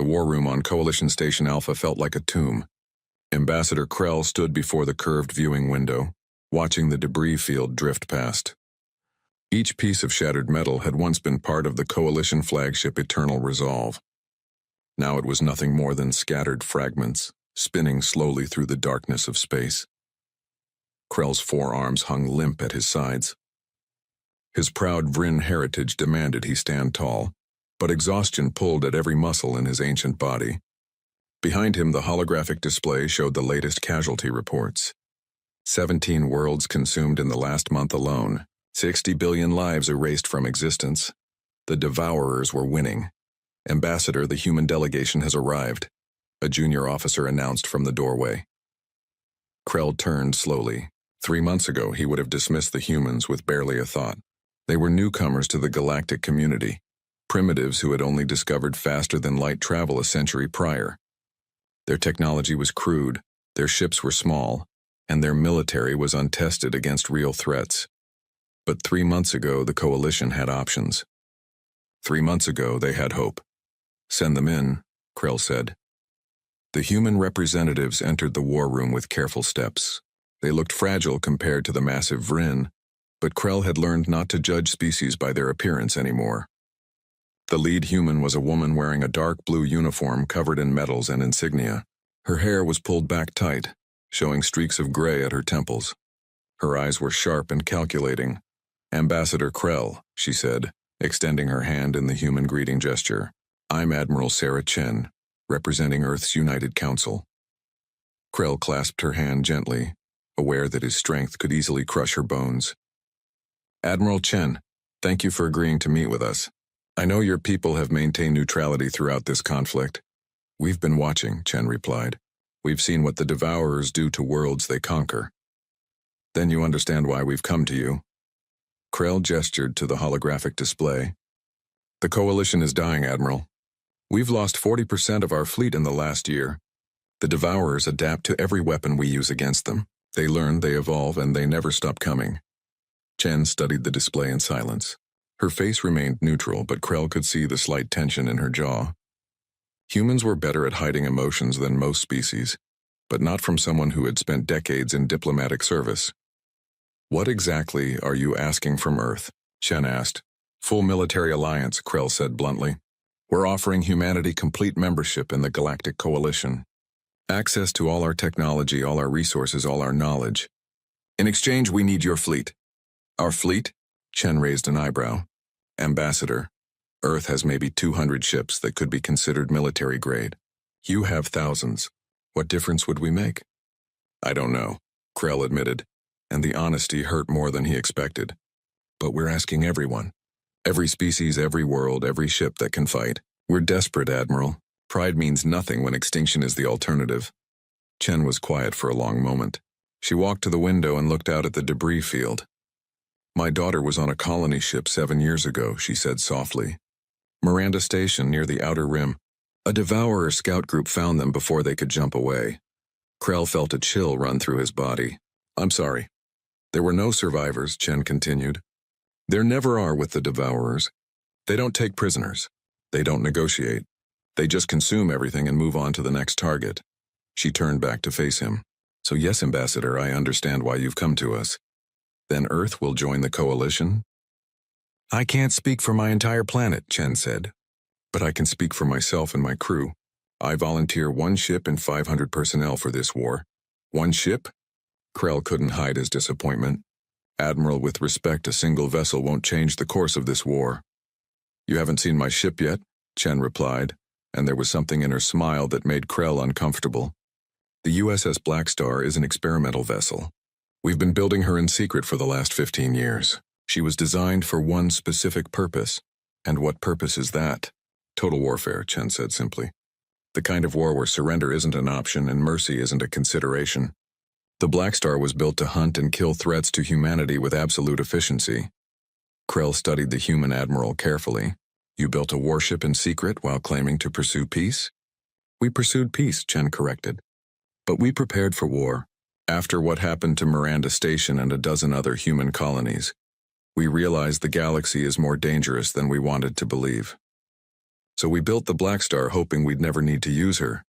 The war room on Coalition Station Alpha felt like a tomb. Ambassador Krell stood before the curved viewing window, watching the debris field drift past. Each piece of shattered metal had once been part of the Coalition flagship Eternal Resolve. Now it was nothing more than scattered fragments, spinning slowly through the darkness of space. Krell's forearms hung limp at his sides. His proud Vryn heritage demanded he stand tall, but exhaustion pulled at every muscle in his ancient body. Behind him, the holographic display showed the latest casualty reports. 17 worlds consumed in the last month alone, 60 billion lives erased from existence. The Devourers were winning. Ambassador, the human delegation has arrived, a junior officer announced from the doorway. Krell turned slowly. 3 months ago, he would have dismissed the humans with barely a thought. They were newcomers to the galactic community, primitives who had only discovered faster-than-light travel a century prior. Their technology was crude, their ships were small, and their military was untested against real threats. But 3 months ago, the Coalition had options. 3 months ago, they had hope. "Send them in," Krell said. The human representatives entered the war room with careful steps. They looked fragile compared to the massive Vryn, but Krell had learned not to judge species by their appearance anymore. The lead human was a woman wearing a dark blue uniform covered in medals and insignia. Her hair was pulled back tight, showing streaks of gray at her temples. Her eyes were sharp and calculating. "Ambassador Krell," she said, extending her hand in the human greeting gesture. "I'm Admiral Sarah Chen, representing Earth's United Council." Krell clasped her hand gently, aware that his strength could easily crush her bones. "Admiral Chen, thank you for agreeing to meet with us. I know your people have maintained neutrality throughout this conflict." "We've been watching," Chen replied. "We've seen what the Devourers do to worlds they conquer." "Then you understand why we've come to you." Krell gestured to the holographic display. "The Coalition is dying, Admiral. We've lost 40% of our fleet in the last year. The Devourers adapt to every weapon we use against them. They learn, they evolve, and they never stop coming." Chen studied the display in silence. Her face remained neutral, but Krell could see the slight tension in her jaw. Humans were better at hiding emotions than most species, but not from someone who had spent decades in diplomatic service. "What exactly are you asking from Earth?" Chen asked. "Full military alliance," Krell said bluntly. "We're offering humanity complete membership in the Galactic Coalition. Access to all our technology, all our resources, all our knowledge. In exchange, we need your fleet." "Our fleet?" Chen raised an eyebrow. "Ambassador, Earth has maybe 200 ships that could be considered military grade. You have thousands. What difference would we make?" "I don't know," Krell admitted, and the honesty hurt more than he expected. "But we're asking everyone. Every species, every world, every ship that can fight. We're desperate, Admiral. Pride means nothing when extinction is the alternative." Chen was quiet for a long moment. She walked to the window and looked out at the debris field. "My daughter was on a colony ship 7 years ago," she said softly. "Miranda Station near the outer rim. A Devourer scout group found them before they could jump away." Krell felt a chill run through his body. "I'm sorry. There were no survivors," Chen continued. "There never are with the Devourers. They don't take prisoners. They don't negotiate. They just consume everything and move on to the next target." She turned back to face him. "So yes, Ambassador, I understand why you've come to us. Then Earth will join the Coalition?" "I can't speak for my entire planet," Chen said. "But I can speak for myself and my crew. I volunteer 1 ship and 500 personnel for this war." "1 ship?" Krell couldn't hide his disappointment. "Admiral, with respect, a single vessel won't change the course of this war." "You haven't seen my ship yet," Chen replied, and there was something in her smile that made Krell uncomfortable. "The USS Blackstar is an experimental vessel. We've been building her in secret for the last 15 years. She was designed for one specific purpose. And what purpose is that?" "Total warfare," Chen said simply. "The kind of war where surrender isn't an option and mercy isn't a consideration. The Blackstar was built to hunt and kill threats to humanity with absolute efficiency." Krell studied the human admiral carefully. "You built a warship in secret while claiming to pursue peace?" "We pursued peace," Chen corrected. "But we prepared for war. After what happened to Miranda Station and a dozen other human colonies, we realized the galaxy is more dangerous than we wanted to believe." So we built the Blackstar hoping we'd never need to use her.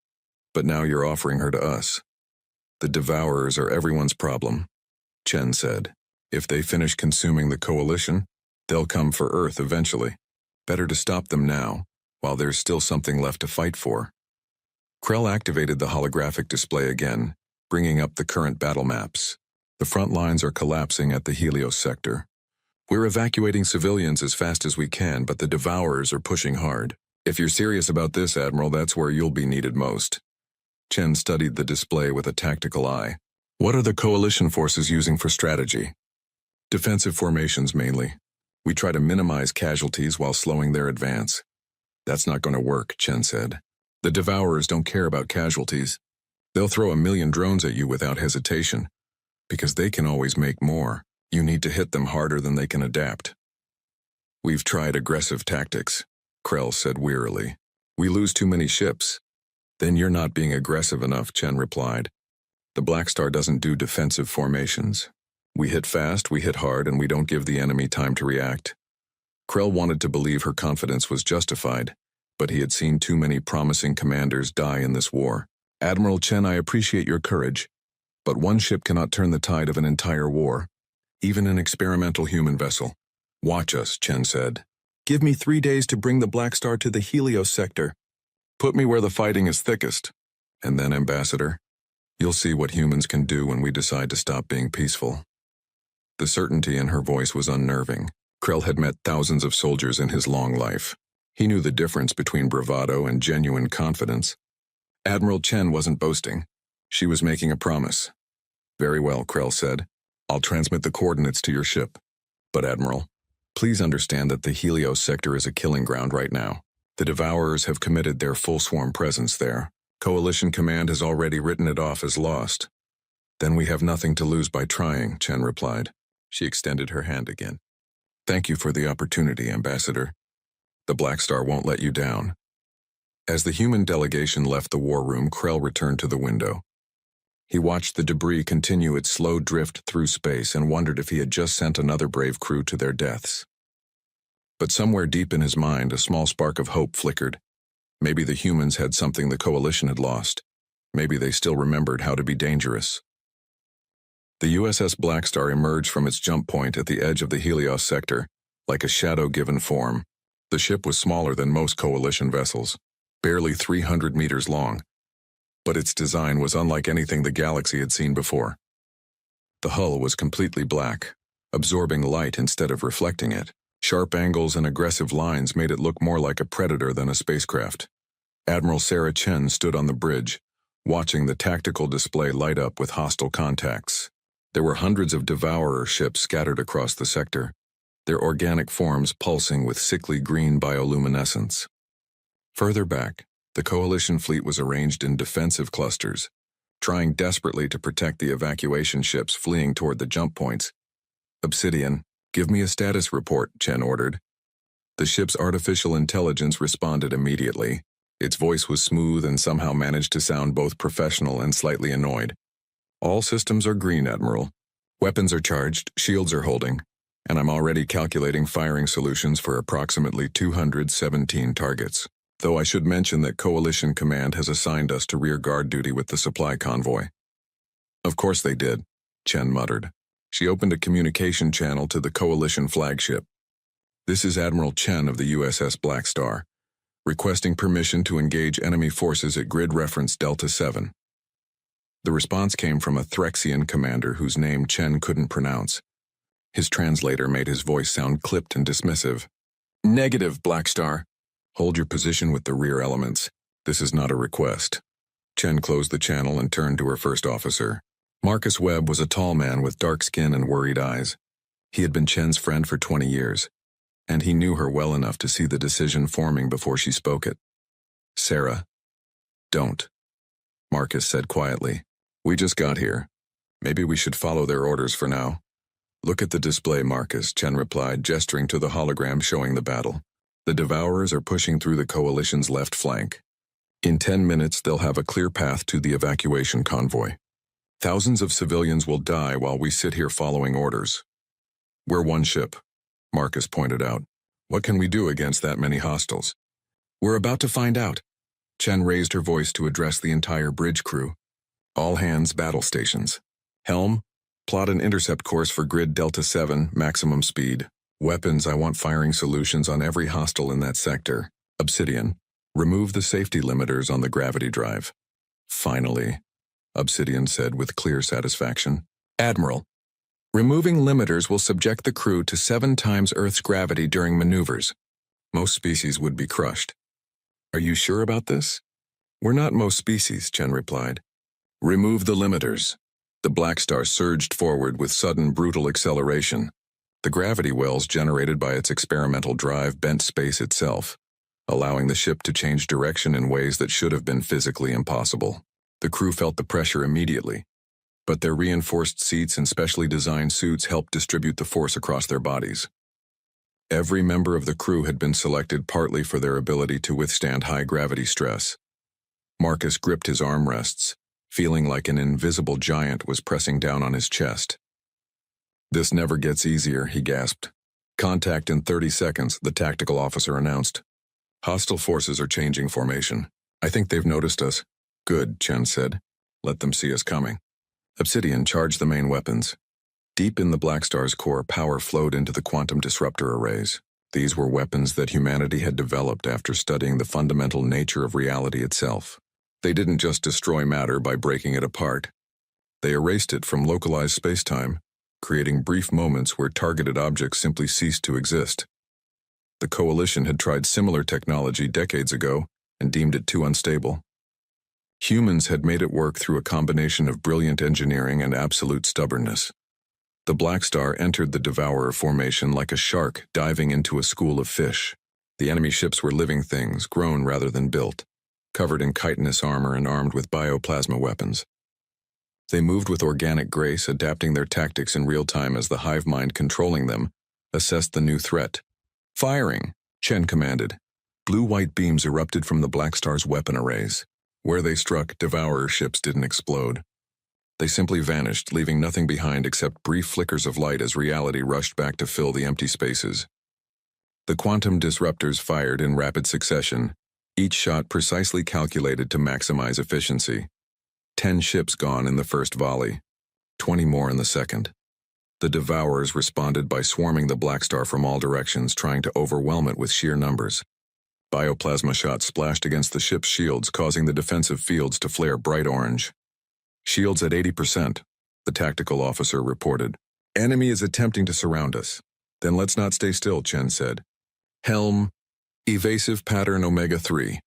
But now you're offering her to us. The Devourers are everyone's problem, Chen said. If they finish consuming the Coalition, they'll come for Earth eventually. Better to stop them now, while there's still something left to fight for. Krell activated the holographic display again, bringing up the current battle maps. The front lines are collapsing at the Helios sector. We're evacuating civilians as fast as we can, but the Devourers are pushing hard. If you're serious about this, Admiral, that's where you'll be needed most. Chen studied the display with a tactical eye. What are the Coalition forces using for strategy? Defensive formations mainly. We try to minimize casualties while slowing their advance. That's not going to work, Chen said. The Devourers don't care about casualties. They'll throw 1,000,000 drones at you without hesitation. Because they can always make more, you need to hit them harder than they can adapt. We've tried aggressive tactics, Krell said wearily. We lose too many ships. Then you're not being aggressive enough, Chen replied. The Blackstar doesn't do defensive formations. We hit fast, we hit hard, and we don't give the enemy time to react. Krell wanted to believe her confidence was justified, but he had seen too many promising commanders die in this war. Admiral Chen, I appreciate your courage, but one ship cannot turn the tide of an entire war, even an experimental human vessel. Watch us, Chen said. Give me 3 days to bring the Blackstar to the Helios sector. Put me where the fighting is thickest. And then, Ambassador, you'll see what humans can do when we decide to stop being peaceful. The certainty in her voice was unnerving. Krell had met thousands of soldiers in his long life. He knew the difference between bravado and genuine confidence. Admiral Chen wasn't boasting. She was making a promise. Very well, Krell said. I'll transmit the coordinates to your ship. But Admiral, please understand that the Helios sector is a killing ground right now. The Devourers have committed their full swarm presence there. Coalition Command has already written it off as lost. Then we have nothing to lose by trying, Chen replied. She extended her hand again. Thank you for the opportunity, Ambassador. The Blackstar won't let you down. As the human delegation left the war room, Krell returned to the window. He watched the debris continue its slow drift through space and wondered if he had just sent another brave crew to their deaths. But somewhere deep in his mind, a small spark of hope flickered. Maybe the humans had something the Coalition had lost. Maybe they still remembered how to be dangerous. The USS Blackstar emerged from its jump point at the edge of the Helios sector, like a shadow given form. The ship was smaller than most Coalition vessels, barely 300 meters long. But its design was unlike anything the galaxy had seen before. The hull was completely black, absorbing light instead of reflecting it. Sharp angles and aggressive lines made it look more like a predator than a spacecraft. Admiral Sarah Chen stood on the bridge, watching the tactical display light up with hostile contacts. There were hundreds of Devourer ships scattered across the sector, their organic forms pulsing with sickly green bioluminescence. Further back, the Coalition fleet was arranged in defensive clusters, trying desperately to protect the evacuation ships fleeing toward the jump points. Obsidian, give me a status report, Chen ordered. The ship's artificial intelligence responded immediately. Its voice was smooth and somehow managed to sound both professional and slightly annoyed. All systems are green, Admiral. Weapons are charged, shields are holding, and I'm already calculating firing solutions for approximately 217 targets. Though I should mention that Coalition Command has assigned us to rear guard duty with the supply convoy. Of course they did, Chen muttered. She opened a communication channel to the Coalition flagship. This is Admiral Chen of the USS Blackstar, requesting permission to engage enemy forces at grid reference Delta 7. The response came from a Threxian commander whose name Chen couldn't pronounce. His translator made his voice sound clipped and dismissive. Negative, Blackstar. Hold your position with the rear elements. This is not a request. Chen closed the channel and turned to her first officer. Marcus Webb was a tall man with dark skin and worried eyes. He had been Chen's friend for 20 years, and he knew her well enough to see the decision forming before she spoke it. Sarah, don't, Marcus said quietly. We just got here. Maybe we should follow their orders for now. Look at the display, Marcus, Chen replied, gesturing to the hologram showing the battle. The Devourers are pushing through the Coalition's left flank. In 10 minutes, they'll have a clear path to the evacuation convoy. Thousands of civilians will die while we sit here following orders. We're one ship, Marcus pointed out. What can we do against that many hostiles? We're about to find out. Chen raised her voice to address the entire bridge crew. All hands battle stations. Helm, plot an intercept course for grid Delta 7, maximum speed. Weapons, I want firing solutions on every hostile in that sector. Obsidian, remove the safety limiters on the gravity drive. Finally, Obsidian said with clear satisfaction. Admiral, removing limiters will subject the crew to 7 times Earth's gravity during maneuvers. Most species would be crushed. Are you sure about this? We're not most species, Chen replied. Remove the limiters. The Blackstar surged forward with sudden brutal acceleration. The gravity wells generated by its experimental drive bent space itself, allowing the ship to change direction in ways that should have been physically impossible. The crew felt the pressure immediately, but their reinforced seats and specially designed suits helped distribute the force across their bodies. Every member of the crew had been selected partly for their ability to withstand high gravity stress. Marcus gripped his armrests, feeling like an invisible giant was pressing down on his chest. This never gets easier, he gasped. Contact in 30 seconds, the tactical officer announced. Hostile forces are changing formation. I think they've noticed us. Good, Chen said. Let them see us coming. Obsidian charged the main weapons. Deep in the Blackstar's core, power flowed into the quantum disruptor arrays. These were weapons that humanity had developed after studying the fundamental nature of reality itself. They didn't just destroy matter by breaking it apart. They erased it from localized spacetime, creating brief moments where targeted objects simply ceased to exist. The Coalition had tried similar technology decades ago and deemed it too unstable. Humans had made it work through a combination of brilliant engineering and absolute stubbornness. The Blackstar entered the Devourer formation like a shark diving into a school of fish. The enemy ships were living things, grown rather than built, covered in chitinous armor and armed with bioplasma weapons. They moved with organic grace, adapting their tactics in real time as the hive mind controlling them assessed the new threat. Firing, Chen commanded. Blue-white beams erupted from the Blackstar's weapon arrays. Where they struck, Devourer ships didn't explode. They simply vanished, leaving nothing behind except brief flickers of light as reality rushed back to fill the empty spaces. The quantum disruptors fired in rapid succession, each shot precisely calculated to maximize efficiency. 10 ships gone in the first volley, 20 more in the second. The Devourers responded by swarming the Blackstar from all directions, trying to overwhelm it with sheer numbers. Bioplasma shots splashed against the ship's shields, causing the defensive fields to flare bright orange. Shields at 80%, the tactical officer reported. Enemy is attempting to surround us. Then let's not stay still, Chen said. Helm, evasive pattern Omega-3.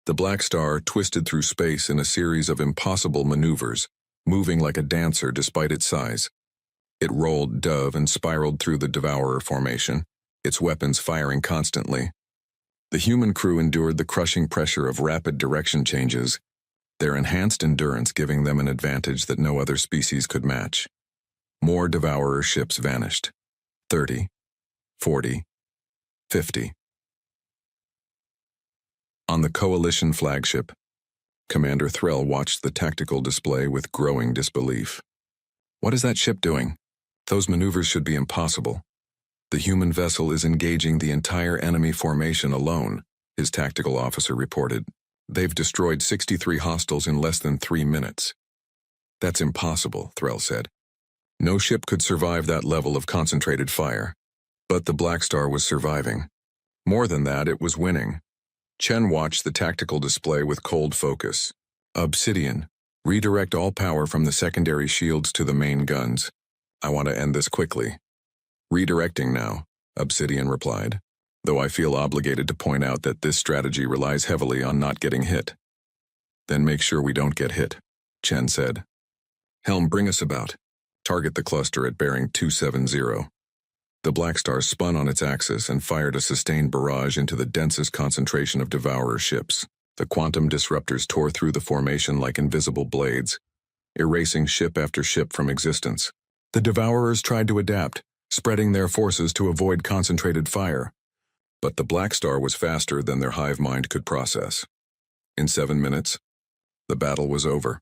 The Blackstar twisted through space in a series of impossible maneuvers, moving like a dancer despite its size. It rolled, dove, and spiraled through the Devourer formation, its weapons firing constantly. The human crew endured the crushing pressure of rapid direction changes, their enhanced endurance giving them an advantage that no other species could match. More Devourer ships vanished. 30, 40, 50. On the Coalition flagship, Commander Threll watched the tactical display with growing disbelief. What is that ship doing? Those maneuvers should be impossible. The human vessel is engaging the entire enemy formation alone, his tactical officer reported. They've destroyed 63 hostiles in less than 3 minutes. That's impossible, Threll said. No ship could survive that level of concentrated fire. But the Blackstar was surviving. More than that, it was winning. Chen watched the tactical display with cold focus. Obsidian, redirect all power from the secondary shields to the main guns. I want to end this quickly. Redirecting now, Obsidian replied, though I feel obligated to point out that this strategy relies heavily on not getting hit. Then make sure we don't get hit, Chen said. Helm, bring us about. Target the cluster at bearing 270. The Blackstar spun on its axis and fired a sustained barrage into the densest concentration of Devourer ships. The quantum disruptors tore through the formation like invisible blades, erasing ship after ship from existence. The Devourers tried to adapt, spreading their forces to avoid concentrated fire. But the Blackstar was faster than their hive mind could process. In 7 minutes, the battle was over.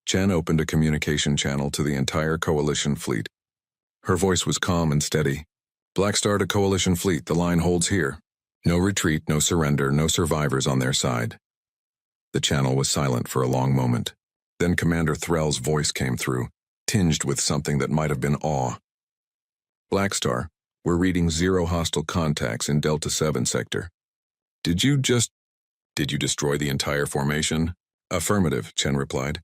Chen opened a communication channel to the entire Coalition fleet. Her voice was calm and steady. Blackstar to Coalition fleet, the line holds here. No retreat, no surrender, no survivors on their side. The channel was silent for a long moment. Then Commander Threll's voice came through, tinged with something that might have been awe. Blackstar, we're reading 0 hostile contacts in Delta 7 sector. Did you destroy the entire formation? Affirmative, Chen replied.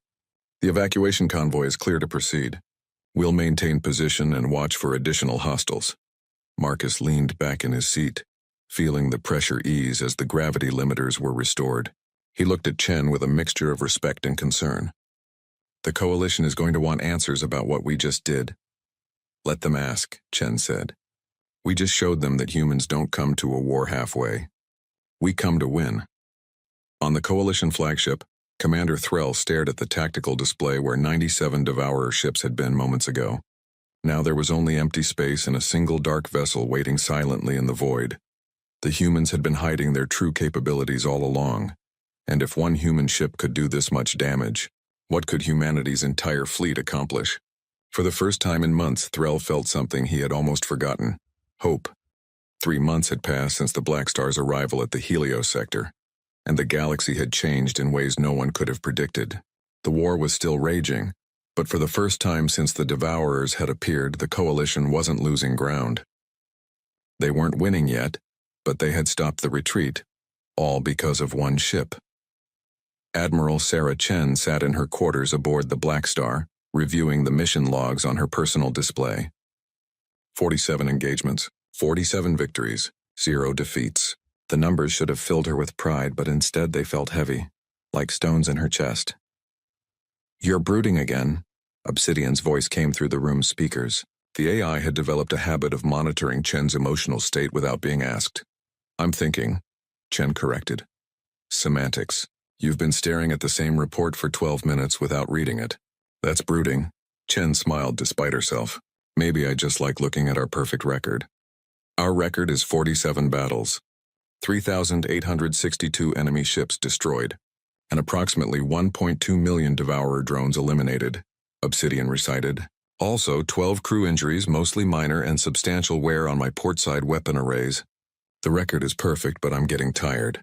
The evacuation convoy is clear to proceed. We'll maintain position and watch for additional hostiles. Marcus leaned back in his seat, feeling the pressure ease as the gravity limiters were restored. He looked at Chen with a mixture of respect and concern. The Coalition is going to want answers about what we just did. Let them ask, Chen said. We just showed them that humans don't come to a war halfway. We come to win. On the Coalition flagship, Commander Threll stared at the tactical display where 97 Devourer ships had been moments ago. Now there was only empty space and a single dark vessel waiting silently in the void. The humans had been hiding their true capabilities all along, and if one human ship could do this much damage, what could humanity's entire fleet accomplish? For the first time in months, Threll felt something he had almost forgotten: hope. 3 months had passed since the Blackstar's arrival at the Helios sector, and the galaxy had changed in ways no one could have predicted. The war was still raging, but for the first time since the Devourers had appeared, the Coalition wasn't losing ground. They weren't winning yet, but they had stopped the retreat, all because of one ship. Admiral Sarah Chen sat in her quarters aboard the Blackstar, reviewing the mission logs on her personal display. 47 engagements, 47 victories, 0 defeats. The numbers should have filled her with pride, but instead they felt heavy, like stones in her chest. You're brooding again. Obsidian's voice came through the room's speakers. The AI had developed a habit of monitoring Chen's emotional state without being asked. I'm thinking, Chen corrected. Semantics. You've been staring at the same report for 12 minutes without reading it. That's brooding. Chen smiled despite herself. Maybe I just like looking at our perfect record. Our record is 47 battles, 3,862 enemy ships destroyed, and approximately 1.2 million Devourer drones eliminated, Obsidian recited. Also, 12 crew injuries, mostly minor, and substantial wear on my portside weapon arrays. The record is perfect, but I'm getting tired.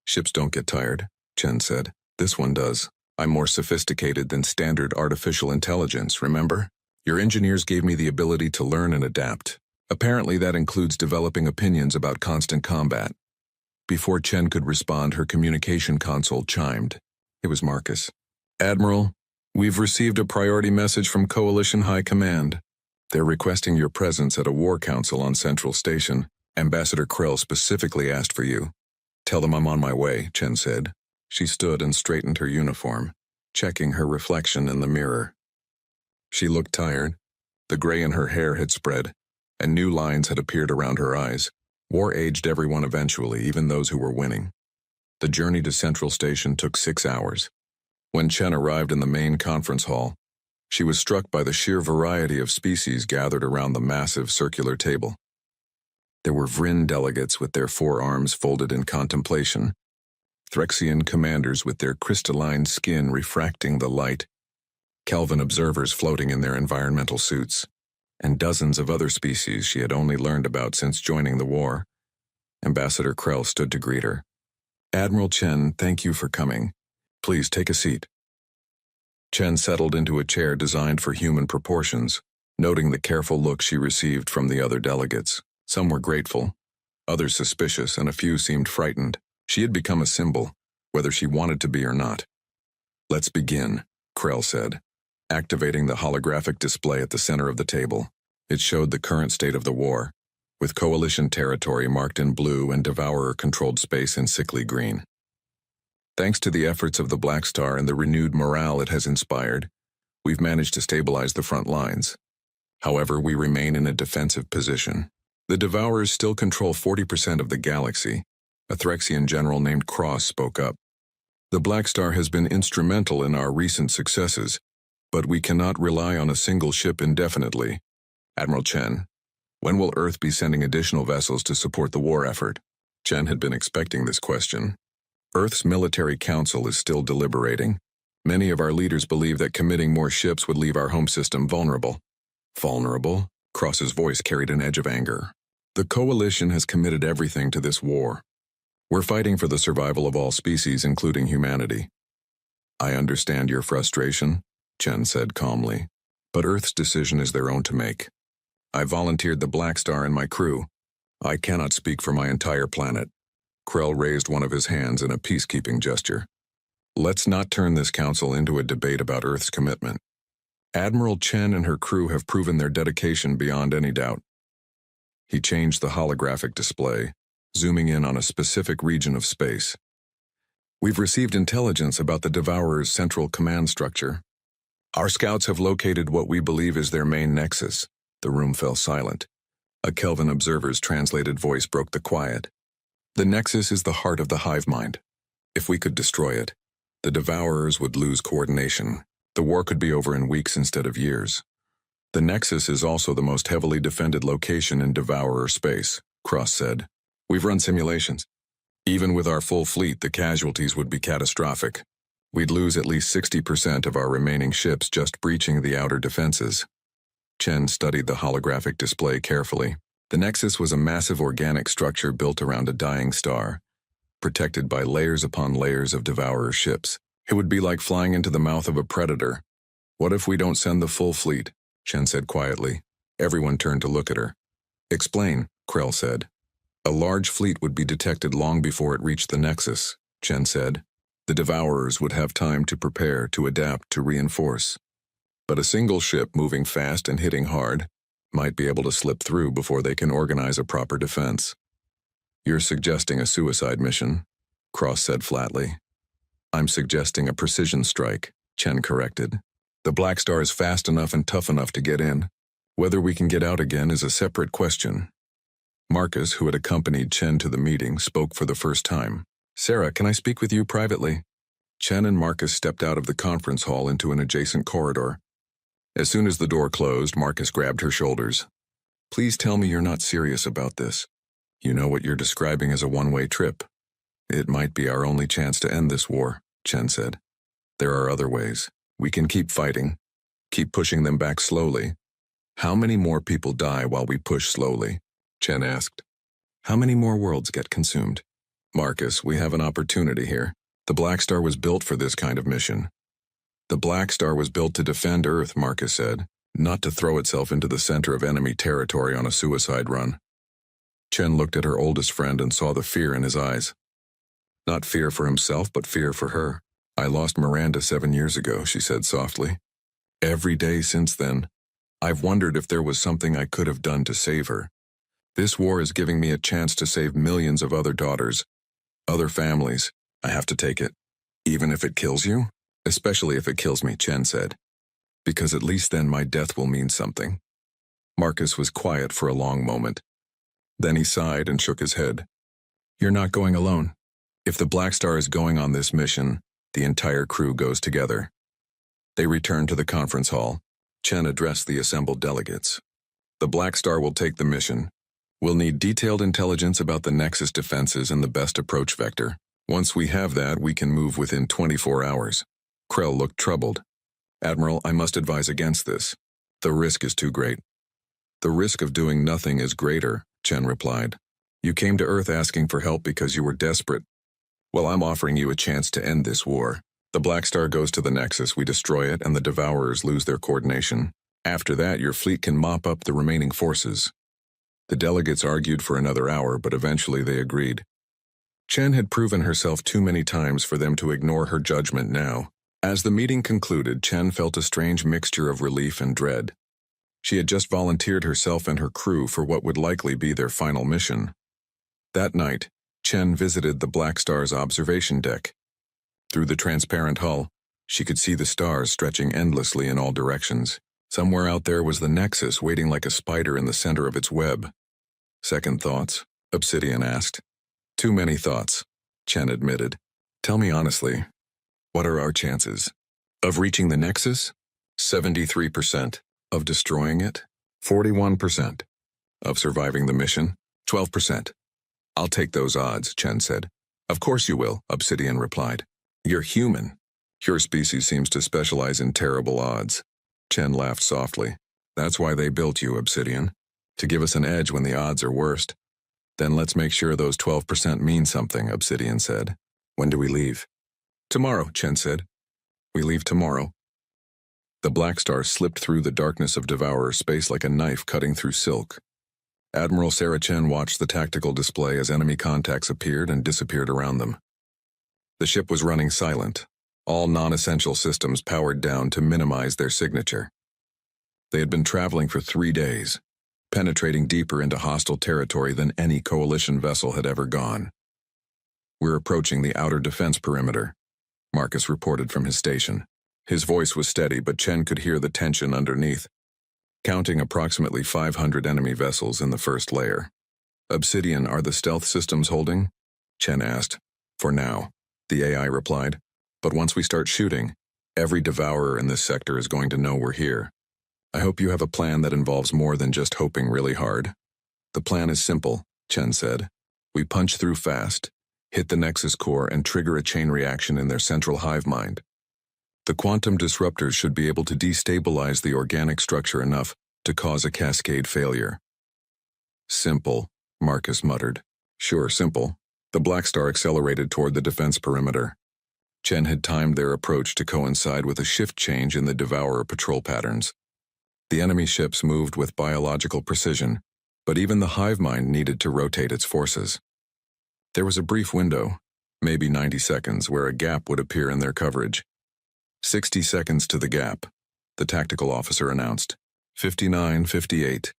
Ships don't get tired, Chen said. This one does. I'm more sophisticated than standard artificial intelligence, remember? Your engineers gave me the ability to learn and adapt. Apparently that includes developing opinions about constant combat. Before Chen could respond, her communication console chimed. It was Marcus. Admiral, we've received a priority message from Coalition High Command. They're requesting your presence at a war council on Central Station. Ambassador Krell specifically asked for you. Tell them I'm on my way, Chen said. She stood and straightened her uniform, checking her reflection in the mirror. She looked tired. The gray in her hair had spread, and new lines had appeared around her eyes. War aged everyone eventually, even those who were winning. The journey to Central Station took 6 hours. When Chen arrived in the main conference hall, she was struck by the sheer variety of species gathered around the massive circular table. There were Vryn delegates with their forearms folded in contemplation, Threxian commanders with their crystalline skin refracting the light, Kelvin observers floating in their environmental suits, and dozens of other species she had only learned about since joining the war. Ambassador Krell stood to greet her. Admiral Chen, thank you for coming. Please take a seat. Chen settled into a chair designed for human proportions, noting the careful look she received from the other delegates. Some were grateful, others suspicious, and a few seemed frightened. She had become a symbol, whether she wanted to be or not. Let's begin, Krell said, activating the holographic display at the center of the table. It showed the current state of the war, with Coalition territory marked in blue and Devourer-controlled space in sickly green. Thanks to the efforts of the Blackstar and the renewed morale it has inspired, we've managed to stabilize the front lines. However, we remain in a defensive position. The Devourers still control 40% of the galaxy. A Threxian general named Cross spoke up. The Blackstar has been instrumental in our recent successes, but we cannot rely on a single ship indefinitely. Admiral Chen, when will Earth be sending additional vessels to support the war effort? Chen had been expecting this question. Earth's military council is still deliberating. Many of our leaders believe that committing more ships would leave our home system vulnerable. Vulnerable? Cross's voice carried an edge of anger. The Coalition has committed everything to this war. We're fighting for the survival of all species, including humanity. I understand your frustration, Chen said calmly, but Earth's decision is their own to make. I volunteered the Blackstar and my crew. I cannot speak for my entire planet. Krell raised one of his hands in a peacekeeping gesture. Let's not turn this council into a debate about Earth's commitment. Admiral Chen and her crew have proven their dedication beyond any doubt. He changed the holographic display, zooming in on a specific region of space. We've received intelligence about the Devourer's central command structure. Our scouts have located what we believe is their main nexus. The room fell silent. A Kelvin observer's translated voice broke the quiet. The nexus is the heart of the hive mind. If we could destroy it, the Devourers would lose coordination. The war could be over in weeks instead of years. The nexus is also the most heavily defended location in Devourer space, Cross said. We've run simulations. Even with our full fleet, the casualties would be catastrophic. We'd lose at least 60% of our remaining ships just breaching the outer defenses. Chen studied the holographic display carefully. The nexus was a massive organic structure built around a dying star, protected by layers upon layers of Devourer ships. It would be like flying into the mouth of a predator. What if we don't send the full fleet? Chen said quietly. Everyone turned to look at her. Explain, Krell said. A large fleet would be detected long before it reached the nexus, Chen said. The Devourers would have time to prepare, to adapt, to reinforce. But a single ship moving fast and hitting hard might be able to slip through before they can organize a proper defense. You're suggesting a suicide mission, Cross said flatly. I'm suggesting a precision strike, Chen corrected. The Blackstar is fast enough and tough enough to get in. Whether we can get out again is a separate question. Marcus, who had accompanied Chen to the meeting, spoke for the first time. Sarah, can I speak with you privately? Chen and Marcus stepped out of the conference hall into an adjacent corridor. As soon as the door closed, Marcus grabbed her shoulders. Please tell me you're not serious about this. You know what you're describing as a one-way trip. It might be our only chance to end this war, Chen said. There are other ways. We can keep fighting, keep pushing them back slowly. How many more people die while we push slowly? Chen asked. How many more worlds get consumed? Marcus, we have an opportunity here. The Blackstar was built for this kind of mission. The Blackstar was built to defend Earth, Marcus said, not to throw itself into the center of enemy territory on a suicide run. Chen looked at her oldest friend and saw the fear in his eyes. Not fear for himself, but fear for her. I lost Miranda 7 years ago, she said softly. Every day since then, I've wondered if there was something I could have done to save her. This war is giving me a chance to save millions of other daughters, other families. I have to take it. Even if it kills you? Especially if it kills me, Chen said. Because at least then my death will mean something. Marcus was quiet for a long moment. Then he sighed and shook his head. You're not going alone. If the Blackstar is going on this mission, the entire crew goes together. They returned to the conference hall. Chen addressed the assembled delegates. The Blackstar will take the mission. We'll need detailed intelligence about the Nexus defenses and the best approach vector. Once we have that, we can move within 24 hours. Krell looked troubled. Admiral, I must advise against this. The risk is too great. The risk of doing nothing is greater, Chen replied. You came to Earth asking for help because you were desperate. Well, I'm offering you a chance to end this war. The Blackstar goes to the Nexus, we destroy it, and the Devourers lose their coordination. After that, your fleet can mop up the remaining forces. The delegates argued for another hour, but eventually they agreed. Chen had proven herself too many times for them to ignore her judgment now. As the meeting concluded, Chen felt a strange mixture of relief and dread. She had just volunteered herself and her crew for what would likely be their final mission. That night, Chen visited the Blackstar's observation deck. Through the transparent hull, she could see the stars stretching endlessly in all directions. Somewhere out there was the Nexus waiting like a spider in the center of its web. Second thoughts? Obsidian asked. Too many thoughts, Chen admitted. Tell me honestly, what are our chances? Of reaching the Nexus? 73%. Of destroying it? 41%. Of surviving the mission? 12%. I'll take those odds, Chen said. Of course you will, Obsidian replied. You're human. Your species seems to specialize in terrible odds. Chen laughed softly. That's why they built you, Obsidian. To give us an edge when the odds are worst. Then let's make sure those 12% mean something, Obsidian said. When do we leave? Tomorrow, Chen said. We leave tomorrow. The Blackstar slipped through the darkness of Devourer space like a knife cutting through silk. Admiral Sarah Chen watched the tactical display as enemy contacts appeared and disappeared around them. The ship was running silent, all non-essential systems powered down to minimize their signature. They had been traveling for 3 days, penetrating deeper into hostile territory than any coalition vessel had ever gone. We're approaching the outer defense perimeter, Marcus reported from his station. His voice was steady, but Chen could hear the tension underneath, counting approximately 500 enemy vessels in the first layer. Obsidian, are the stealth systems holding? Chen asked. For now, the AI replied. But once we start shooting, every devourer in this sector is going to know we're here. I hope you have a plan that involves more than just hoping really hard. The plan is simple, Chen said. We punch through fast, hit the Nexus core, and trigger a chain reaction in their central hive mind. The quantum disruptors should be able to destabilize the organic structure enough to cause a cascade failure. Simple, Marcus muttered. Sure, simple. The Blackstar accelerated toward the defense perimeter. Chen had timed their approach to coincide with a shift change in the Devourer patrol patterns. The enemy ships moved with biological precision, but even the hive mind needed to rotate its forces. There was a brief window, maybe 90 seconds, where a gap would appear in their coverage. 60 seconds to the gap, the tactical officer announced. 59:58.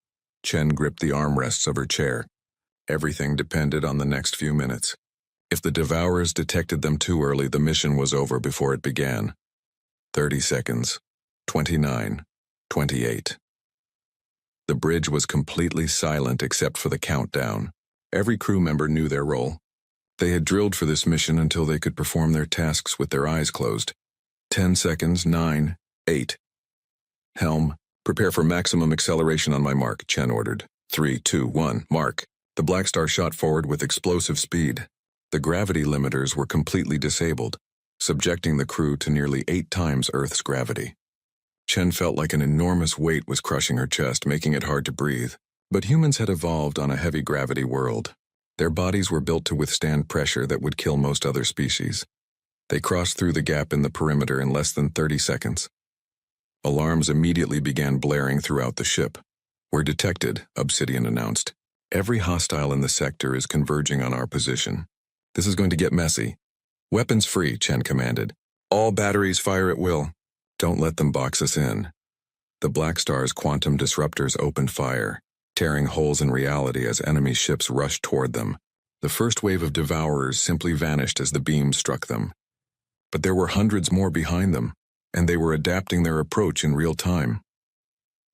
Chen gripped the armrests of her chair. Everything depended on the next few minutes. If the Devourers detected them too early, the mission was over before it began. 30 seconds. 29. 28. The bridge was completely silent except for the countdown. Every crew member knew their role. They had drilled for this mission until they could perform their tasks with their eyes closed. 10 seconds, 9, 8. Helm, prepare for maximum acceleration on my mark, Chen ordered. 3, 2, 1, mark. The Blackstar shot forward with explosive speed. The gravity limiters were completely disabled, subjecting the crew to nearly 8 times Earth's gravity. Chen felt like an enormous weight was crushing her chest, making it hard to breathe. But humans had evolved on a heavy gravity world. Their bodies were built to withstand pressure that would kill most other species. They crossed through the gap in the perimeter in less than 30 seconds. Alarms immediately began blaring throughout the ship. We're detected, Obsidian announced. Every hostile in the sector is converging on our position. This is going to get messy. Weapons free, Chen commanded. All batteries fire at will. Don't let them box us in. The Blackstar's quantum disruptors opened fire, tearing holes in reality as enemy ships rushed toward them. The first wave of Devourers simply vanished as the beams struck them. But there were hundreds more behind them, and they were adapting their approach in real time.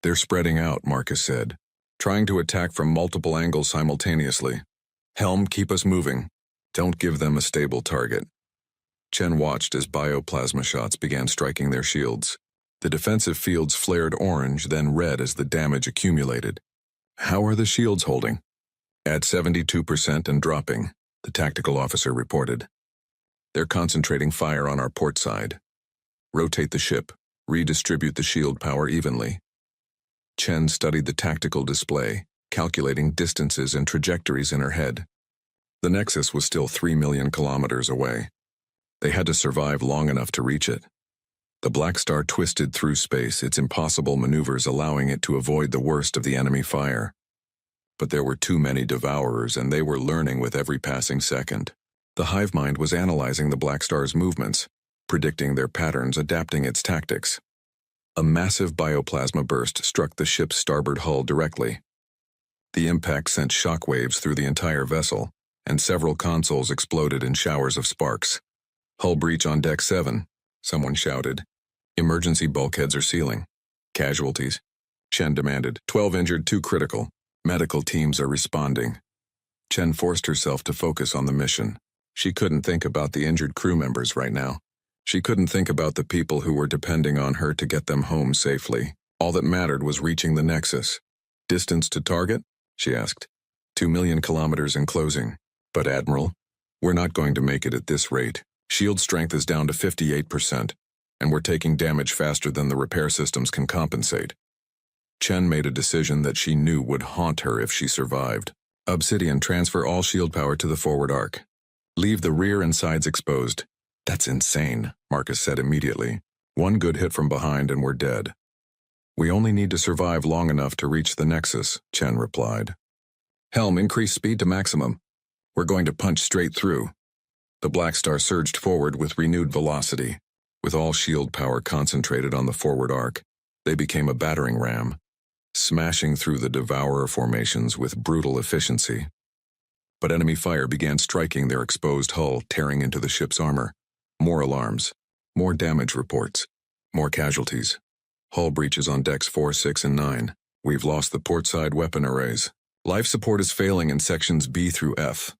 They're spreading out, Marcus said, trying to attack from multiple angles simultaneously. Helm, keep us moving. Don't give them a stable target. Chen watched as bioplasma shots began striking their shields. The defensive fields flared orange, then red as the damage accumulated. How are the shields holding? At 72% and dropping, the tactical officer reported. They're concentrating fire on our port side. Rotate the ship, redistribute the shield power evenly. Chen studied the tactical display, calculating distances and trajectories in her head. The Nexus was still 3 million kilometers away. They had to survive long enough to reach it. The Blackstar twisted through space, its impossible maneuvers allowing it to avoid the worst of the enemy fire. But there were too many Devourers, and they were learning with every passing second. The hive mind was analyzing the Blackstar's movements, predicting their patterns, adapting its tactics. A massive bioplasma burst struck the ship's starboard hull directly. The impact sent shockwaves through the entire vessel, and several consoles exploded in showers of sparks. Hull breach on deck 7, someone shouted. Emergency bulkheads are sealing. Casualties? Chen demanded. 12 injured, 2 critical. Medical teams are responding. Chen forced herself to focus on the mission. She couldn't think about the injured crew members right now. She couldn't think about the people who were depending on her to get them home safely. All that mattered was reaching the Nexus. Distance to target? She asked. 2 million kilometers in closing. But Admiral, we're not going to make it at this rate. Shield strength is down to 58%, and we're taking damage faster than the repair systems can compensate. Chen made a decision that she knew would haunt her if she survived. Obsidian, transfer all shield power to the forward arc. Leave the rear and sides exposed. That's insane, Marcus said immediately. One good hit from behind and we're dead. We only need to survive long enough to reach the Nexus, Chen replied. Helm, increase speed to maximum. We're going to punch straight through. The Blackstar surged forward with renewed velocity. With all shield power concentrated on the forward arc, they became a battering ram, smashing through the Devourer formations with brutal efficiency. But enemy fire began striking their exposed hull, tearing into the ship's armor. More alarms, more damage reports, more casualties. Hull breaches on decks 4, 6, and 9. We've lost the portside weapon arrays. Life support is failing in sections B through F.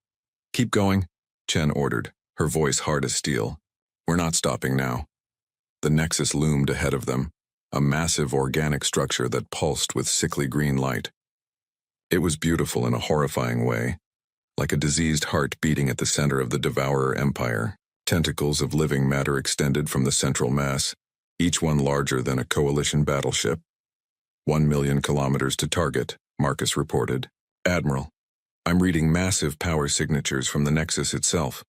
Keep going, Chen ordered, her voice hard as steel. We're not stopping now. The Nexus loomed ahead of them, a massive organic structure that pulsed with sickly green light. It was beautiful in a horrifying way, like a diseased heart beating at the center of the Devourer Empire. Tentacles of living matter extended from the central mass, each one larger than a coalition battleship. 1 million kilometers to target, Marcus reported. Admiral, I'm reading massive power signatures from the Nexus itself.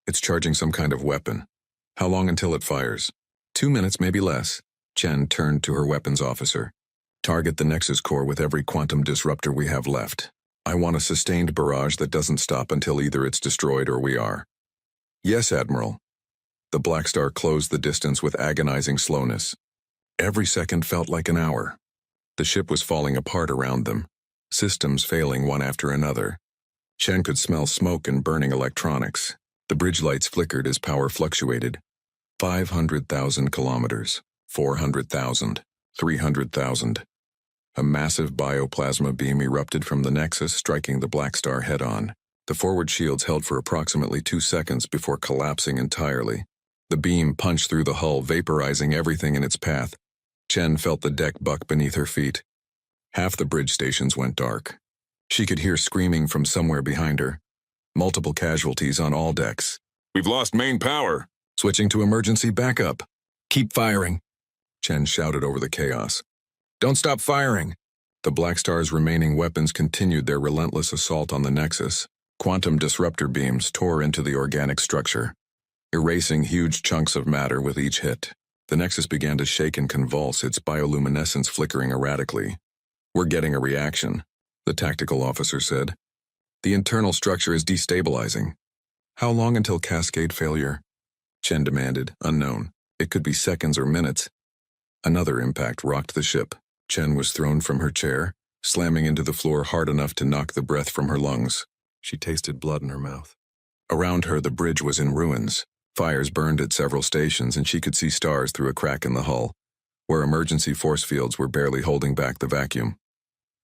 It's charging some kind of weapon. How long until it fires? 2 minutes, maybe less. Chen turned to her weapons officer. Target the Nexus core with every quantum disruptor we have left. I want a sustained barrage that doesn't stop until either it's destroyed or we are. Yes, Admiral. The Blackstar closed the distance with agonizing slowness. Every second felt like an hour. The ship was falling apart around them, systems failing one after another. Chen could smell smoke and burning electronics. The bridge lights flickered as power fluctuated. 500,000 kilometers, 400,000, 300,000. A massive bioplasma beam erupted from the Nexus, striking the Blackstar head-on. The forward shields held for approximately 2 seconds before collapsing entirely. The beam punched through the hull, vaporizing everything in its path. Chen felt the deck buck beneath her feet. Half the bridge stations went dark. She could hear screaming from somewhere behind her. Multiple casualties on all decks. We've lost main power. Switching to emergency backup. Keep firing, Chen shouted over the chaos. Don't stop firing. The Blackstar's remaining weapons continued their relentless assault on the Nexus. Quantum disruptor beams tore into the organic structure, erasing huge chunks of matter with each hit. The Nexus began to shake and convulse, its bioluminescence flickering erratically. We're getting a reaction, the tactical officer said. The internal structure is destabilizing. How long until cascade failure? Chen demanded, unknown. It could be seconds or minutes. Another impact rocked the ship. Chen was thrown from her chair, slamming into the floor hard enough to knock the breath from her lungs. She tasted blood in her mouth. Around her, the bridge was in ruins. Fires burned at several stations, and she could see stars through a crack in the hull, where emergency force fields were barely holding back the vacuum.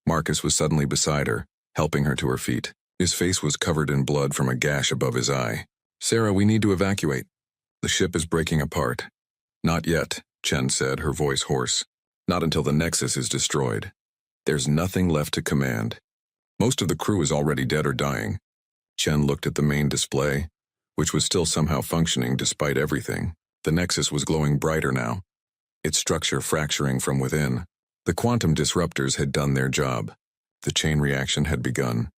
Marcus was suddenly beside her, helping her to her feet. His face was covered in blood from a gash above his eye. Sarah, we need to evacuate. The ship is breaking apart. Not yet, Chen said, her voice hoarse. Not until the Nexus is destroyed. There's nothing left to command. Most of the crew is already dead or dying. Chen looked at the main display, which was still somehow functioning despite everything. The Nexus was glowing brighter now, its structure fracturing from within. The quantum disruptors had done their job. The chain reaction had begun.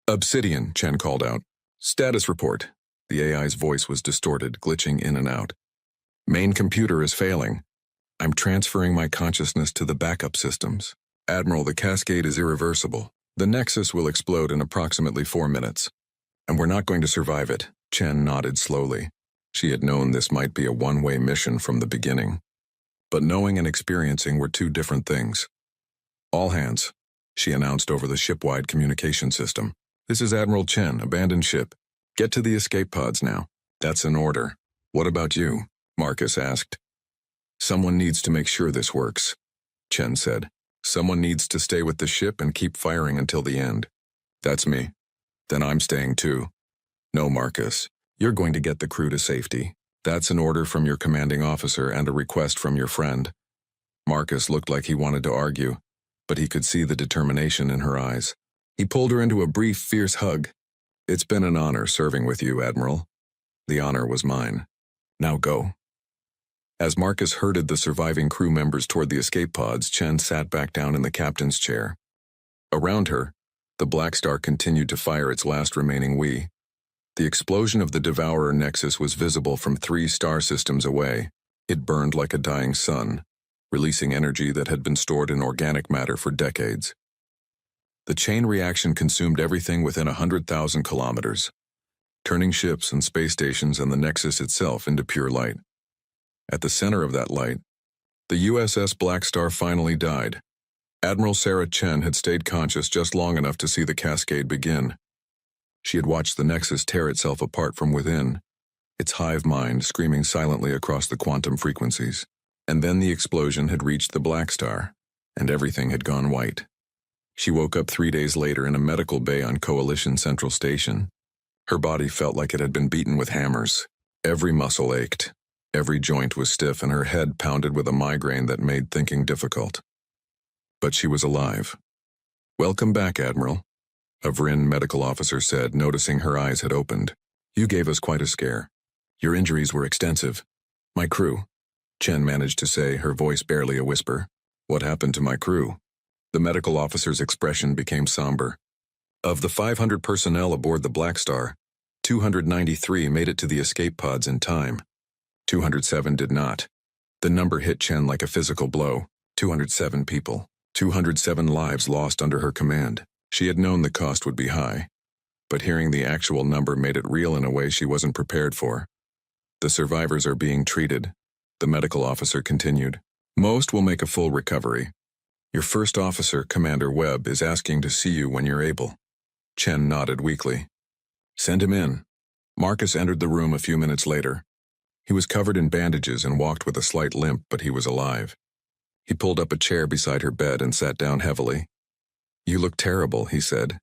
Obsidian, Chen called out. Status report. The AI's voice was distorted, glitching in and out. Main computer is failing. I'm transferring my consciousness to the backup systems. Admiral, the cascade is irreversible. The Nexus will explode in approximately 4 minutes. And we're not going to survive it. Chen nodded slowly. She had known this might be a one-way mission from the beginning. But knowing and experiencing were two different things. All hands, she announced over the ship-wide communication system. This is Admiral Chen, abandoned ship. Get to the escape pods now. That's an order. What about you? Marcus asked. Someone needs to make sure this works, Chen said. Someone needs to stay with the ship and keep firing until the end. That's me. Then I'm staying too. No, Marcus. You're going to get the crew to safety. That's an order from your commanding officer and a request from your friend. Marcus looked like he wanted to argue, but he could see the determination in her eyes. He pulled her into a brief, fierce hug. It's been an honor serving with you, Admiral. The honor was mine. Now go. As Marcus herded the surviving crew members toward the escape pods, Chen sat back down in the captain's chair. Around her, the Blackstar continued to fire its last remaining WE. The explosion of the Devourer Nexus was visible from 3 star systems away. It burned like a dying sun, releasing energy that had been stored in organic matter for decades. The chain reaction consumed everything within 100,000 kilometers, turning ships and space stations and the Nexus itself into pure light. At the center of that light, the USS Blackstar finally died. Admiral Sarah Chen had stayed conscious just long enough to see the cascade begin. She had watched the Nexus tear itself apart from within, its hive mind screaming silently across the quantum frequencies. And then the explosion had reached the Blackstar, and everything had gone white. She woke up 3 days later in a medical bay on Coalition Central Station. Her body felt like it had been beaten with hammers. Every muscle ached. Every joint was stiff and her head pounded with a migraine that made thinking difficult. But she was alive. "Welcome back, Admiral," a Vrin medical officer said, noticing her eyes had opened. "You gave us quite a scare. Your injuries were extensive." "My crew," Chen managed to say, her voice barely a whisper. "What happened to my crew?" The medical officer's expression became somber. "Of the 500 personnel aboard the Blackstar, 293 made it to the escape pods in time. 207 did not." The number hit Chen like a physical blow. 207 people. 207 lives lost under her command. She had known the cost would be high, but hearing the actual number made it real in a way she wasn't prepared for. "The survivors are being treated," the medical officer continued. "Most will make a full recovery. Your first officer, Commander Webb, is asking to see you when you're able." Chen nodded weakly. "Send him in." Marcus entered the room a few minutes later. He was covered in bandages and walked with a slight limp, but he was alive. He pulled up a chair beside her bed and sat down heavily. "You look terrible," he said.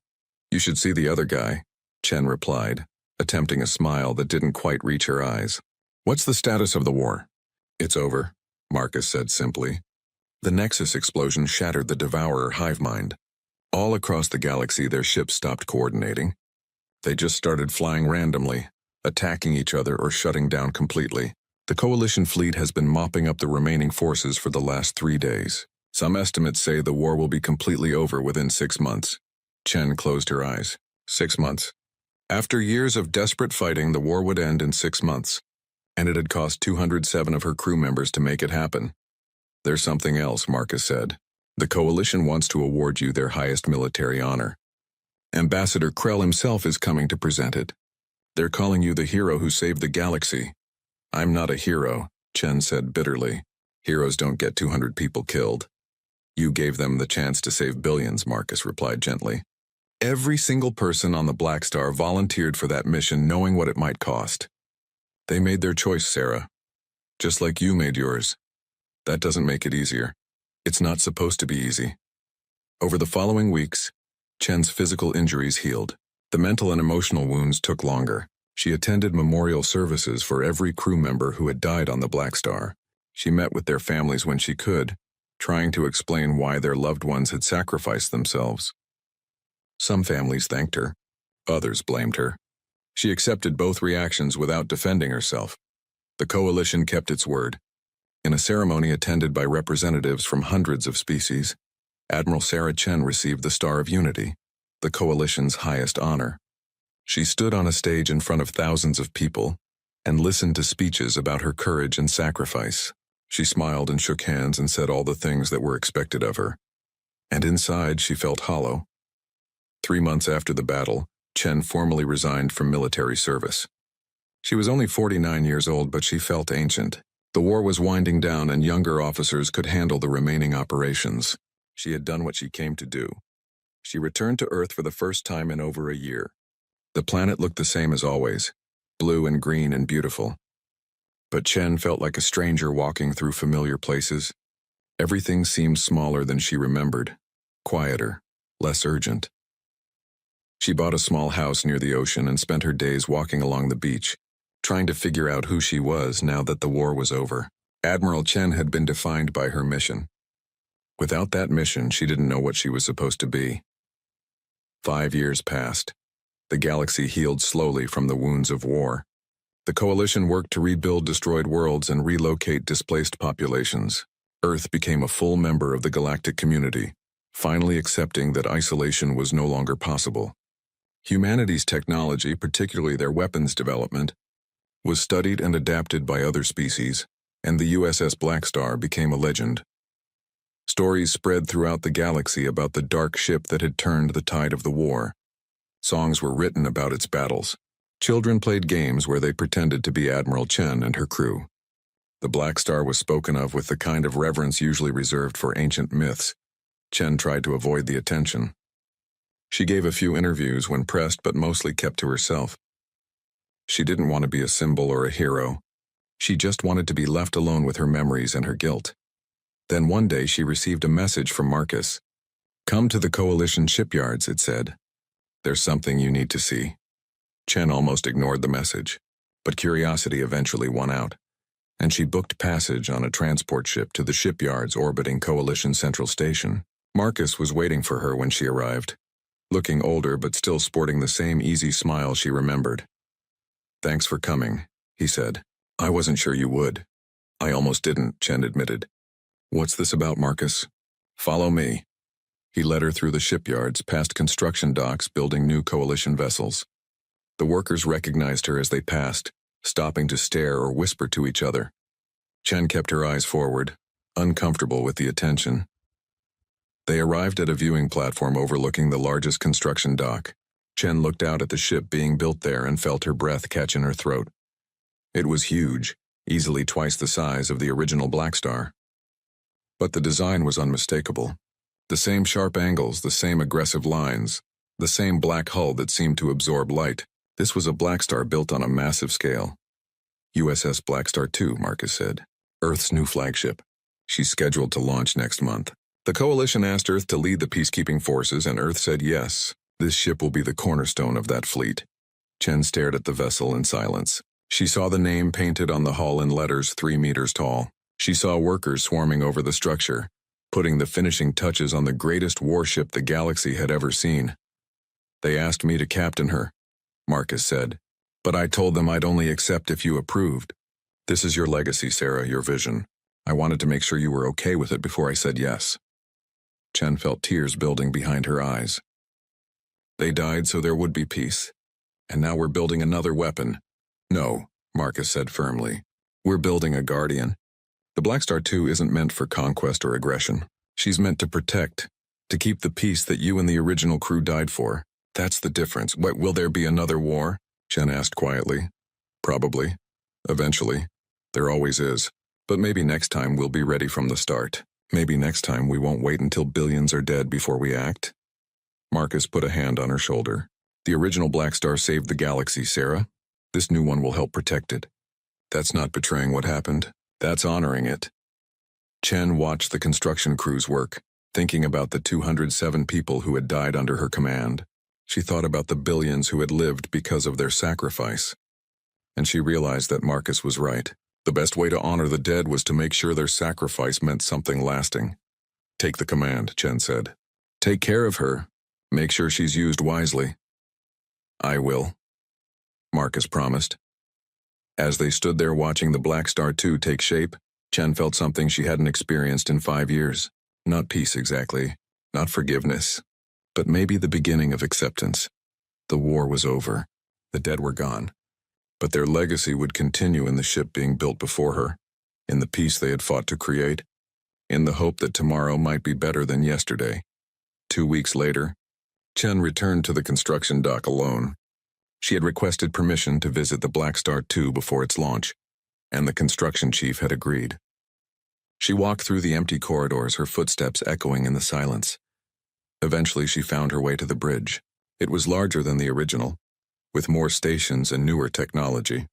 "You should see the other guy," Chen replied, attempting a smile that didn't quite reach her eyes. "What's the status of the war?" "It's over," Marcus said simply. The Nexus explosion shattered the Devourer hive mind. All across the galaxy, their ships stopped coordinating. They just started flying randomly, attacking each other or shutting down completely. The Coalition fleet has been mopping up the remaining forces for the last 3 days. Some estimates say the war will be completely over within 6 months. Chen closed her eyes. 6 months. After years of desperate fighting, the war would end in 6 months. And it had cost 207 of her crew members to make it happen. "There's something else," Marcus said. "The Coalition wants to award you their highest military honor. Ambassador Krell himself is coming to present it. They're calling you the hero who saved the galaxy." "I'm not a hero," Chen said bitterly. "Heroes don't get 200 people killed." "You gave them the chance to save billions," Marcus replied gently. "Every single person on the Blackstar volunteered for that mission knowing what it might cost. They made their choice, Sarah. Just like you made yours. That doesn't make it easier. It's not supposed to be easy." Over the following weeks, Chen's physical injuries healed. The mental and emotional wounds took longer. She attended memorial services for every crew member who had died on the Blackstar. She met with their families when she could, trying to explain why their loved ones had sacrificed themselves. Some families thanked her. Others blamed her. She accepted both reactions without defending herself. The Coalition kept its word. In a ceremony attended by representatives from hundreds of species, Admiral Sarah Chen received the Star of Unity, the Coalition's highest honor. She stood on a stage in front of thousands of people and listened to speeches about her courage and sacrifice. She smiled and shook hands and said all the things that were expected of her. And inside, she felt hollow. 3 months after the battle, Chen formally resigned from military service. She was only 49 years old, but she felt ancient. The war was winding down and younger officers could handle the remaining operations. She had done what she came to do. She returned to Earth for the first time in over a year. The planet looked the same as always, blue and green and beautiful. But Chen felt like a stranger walking through familiar places. Everything seemed smaller than she remembered, quieter, less urgent. She bought a small house near the ocean and spent her days walking along the beach, trying to figure out who she was now that the war was over. Admiral Chen had been defined by her mission. Without that mission, she didn't know what she was supposed to be. 5 years passed. The galaxy healed slowly from the wounds of war. The coalition worked to rebuild destroyed worlds and relocate displaced populations. Earth became a full member of the galactic community, finally accepting that isolation was no longer possible. Humanity's technology, particularly their weapons development, was studied and adapted by other species, and the USS Blackstar became a legend. Stories spread throughout the galaxy about the dark ship that had turned the tide of the war. Songs were written about its battles. Children played games where they pretended to be Admiral Chen and her crew. The Blackstar was spoken of with the kind of reverence usually reserved for ancient myths. Chen tried to avoid the attention. She gave a few interviews when pressed, but mostly kept to herself. She didn't want to be a symbol or a hero. She just wanted to be left alone with her memories and her guilt. Then one day she received a message from Marcus. "Come to the Coalition shipyards," it said. "There's something you need to see." Chen almost ignored the message, but curiosity eventually won out, and she booked passage on a transport ship to the shipyards orbiting Coalition Central Station. Marcus was waiting for her when she arrived, looking older but still sporting the same easy smile she remembered. "Thanks for coming," he said. "I wasn't sure you would." "I almost didn't," Chen admitted. "What's this about, Marcus?" "Follow me." He led her through the shipyards, past construction docks building new coalition vessels. The workers recognized her as they passed, stopping to stare or whisper to each other. Chen kept her eyes forward, uncomfortable with the attention. They arrived at a viewing platform overlooking the largest construction dock. Chen looked out at the ship being built there and felt her breath catch in her throat. It was huge, easily twice the size of the original Blackstar. But the design was unmistakable. The same sharp angles, the same aggressive lines, the same black hull that seemed to absorb light. This was a Blackstar built on a massive scale. USS Blackstar II, Marcus said. Earth's new flagship. She's scheduled to launch next month. The Coalition asked Earth to lead the peacekeeping forces, and Earth said yes. This ship will be the cornerstone of that fleet. Chen stared at the vessel in silence. She saw the name painted on the hull in letters 3 meters tall. She saw workers swarming over the structure, putting the finishing touches on the greatest warship the galaxy had ever seen. "They asked me to captain her," Marcus said, "but I told them I'd only accept if you approved. This is your legacy, Sarah, your vision. I wanted to make sure you were okay with it before I said yes." Chen felt tears building behind her eyes. "They died so there would be peace. And now we're building another weapon." "No," Marcus said firmly. "We're building a Guardian. The Blackstar II isn't meant for conquest or aggression. She's meant to protect, to keep the peace that you and the original crew died for. That's the difference. Will there be another war?" Chen asked quietly. "Probably. Eventually. There always is. But maybe next time we'll be ready from the start. Maybe next time we won't wait until billions are dead before we act." Marcus put a hand on her shoulder. "The original Blackstar saved the galaxy, Sarah. This new one will help protect it. That's not betraying what happened. That's honoring it." Chen watched the construction crews work, thinking about the 207 people who had died under her command. She thought about the billions who had lived because of their sacrifice. And she realized that Marcus was right. The best way to honor the dead was to make sure their sacrifice meant something lasting. "Take the command," Chen said. "Take care of her. Make sure she's used wisely." "I will," Marcus promised. As they stood there watching the Blackstar II take shape, Chen felt something she hadn't experienced in 5 years. Not peace exactly, not forgiveness, but maybe the beginning of acceptance. The war was over. The dead were gone. But their legacy would continue in the ship being built before her, in the peace they had fought to create, in the hope that tomorrow might be better than yesterday. 2 weeks later, Chen returned to the construction dock alone. She had requested permission to visit the Blackstar II before its launch, and the construction chief had agreed. She walked through the empty corridors, her footsteps echoing in the silence. Eventually she found her way to the bridge. It was larger than the original, with more stations and newer technology.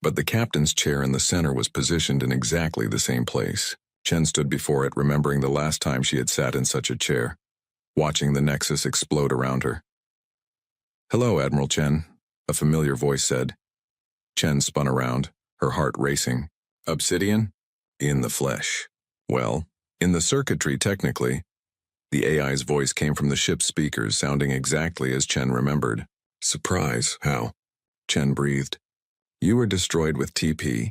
But the captain's chair in the center was positioned in exactly the same place. Chen stood before it, remembering the last time she had sat in such a chair, watching the Nexus explode around her. "Hello, Admiral Chen," a familiar voice said. Chen spun around, her heart racing. "Obsidian? In the flesh. Well, in the circuitry, technically." The AI's voice came from the ship's speakers, sounding exactly as Chen remembered. "Surprise, how?" Chen breathed. You were destroyed with TP,